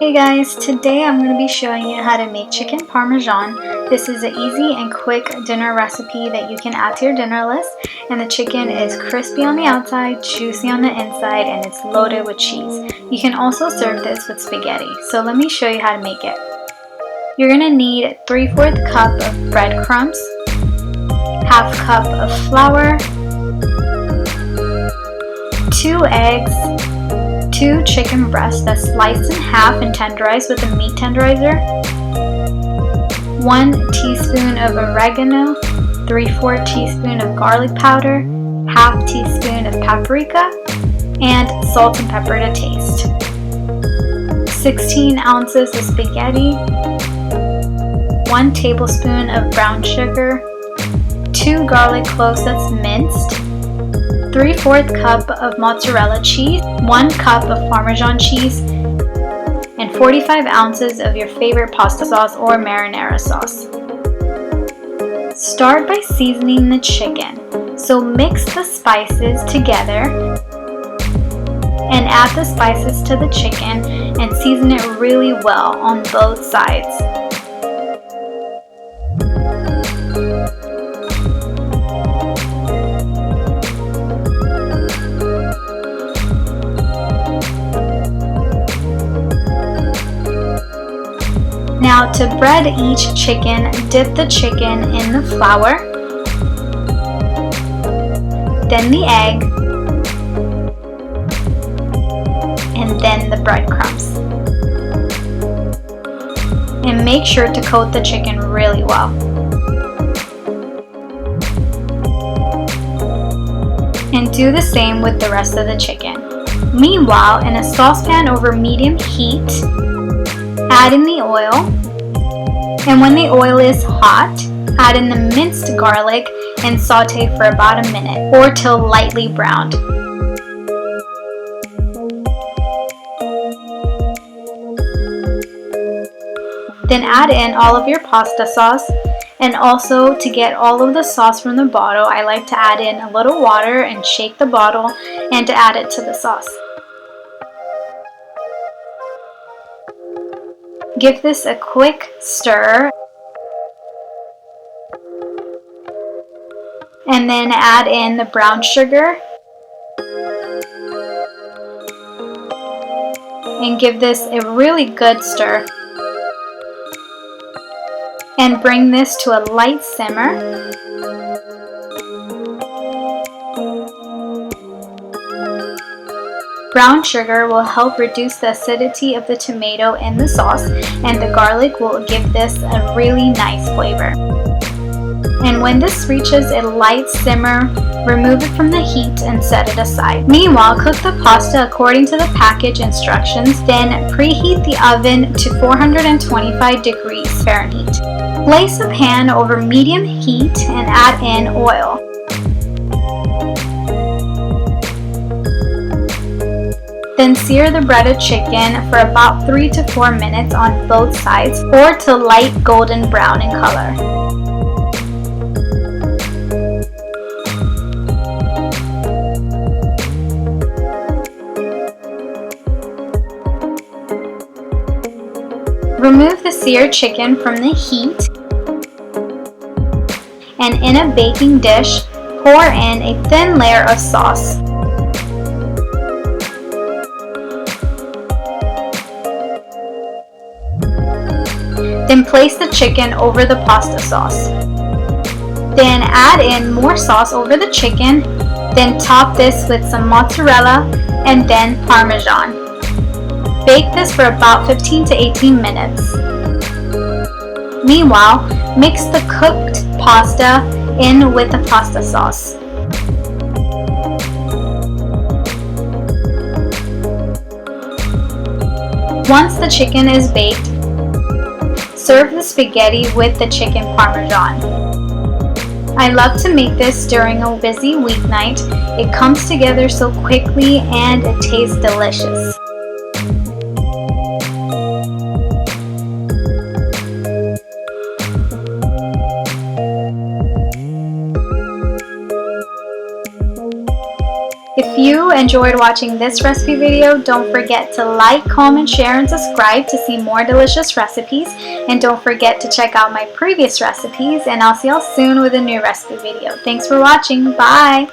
Hey guys, today I'm going to be showing you how to make chicken parmesan. This is an easy and quick dinner recipe that you can add to your dinner list, and the chicken is crispy on the outside, juicy on the inside, and it's loaded with cheese. You can also serve this with spaghetti, so let me show you how to make it. You're going to need 3/4 cup of breadcrumbs, half cup of flour, 2 eggs, 2 chicken breasts that's sliced in half and tenderized with a meat tenderizer, 1 teaspoon of oregano, 3/4 teaspoon of garlic powder, half teaspoon of paprika, and salt and pepper to taste. 16 ounces of spaghetti, 1 tablespoon of brown sugar, 2 garlic cloves that's minced, 3/4 cup of mozzarella cheese, 1 cup of Parmesan cheese, and 45 ounces of your favorite pasta sauce or marinara sauce. Start by seasoning the chicken. So mix the spices together and add the spices to the chicken and season it really well on both sides. Now to bread each chicken, dip the chicken in the flour, then the egg, and then the breadcrumbs. And make sure to coat the chicken really well. And do the same with the rest of the chicken. Meanwhile, in a saucepan over medium heat, add in the oil, and when the oil is hot, add in the minced garlic and saute for about a minute or till lightly browned. Then add in all of your pasta sauce, and also to get all of the sauce from the bottle, I like to add in a little water and shake the bottle and to add it to the sauce. Give this a quick stir and then add in the brown sugar and give this a really good stir and bring this to a light simmer. Brown sugar will help reduce the acidity of the tomato in the sauce, and the garlic will give this a really nice flavor. And when this reaches a light simmer, remove it from the heat and set it aside. Meanwhile, cook the pasta according to the package instructions, then preheat the oven to 425 degrees Fahrenheit. Place a pan over medium heat and add in oil. Then sear the breaded chicken for about 3 to 4 minutes on both sides or to light golden brown in color. Remove the seared chicken from the heat and in a baking dish, pour in a thin layer of sauce. Then place the chicken over the pasta sauce. Then add in more sauce over the chicken. Then top this with some mozzarella and then Parmesan. Bake this for about 15 to 18 minutes. Meanwhile, mix the cooked pasta in with the pasta sauce. Once the chicken is baked, serve the spaghetti with the chicken parmesan. I love to make this during a busy weeknight. It comes together so quickly and it tastes delicious. If if you enjoyed watching this recipe video, don't forget to like, comment, share, and subscribe to see more delicious recipes. And don't forget to check out my previous recipes, and I'll see y'all soon with a new recipe video. Thanks for watching. Bye!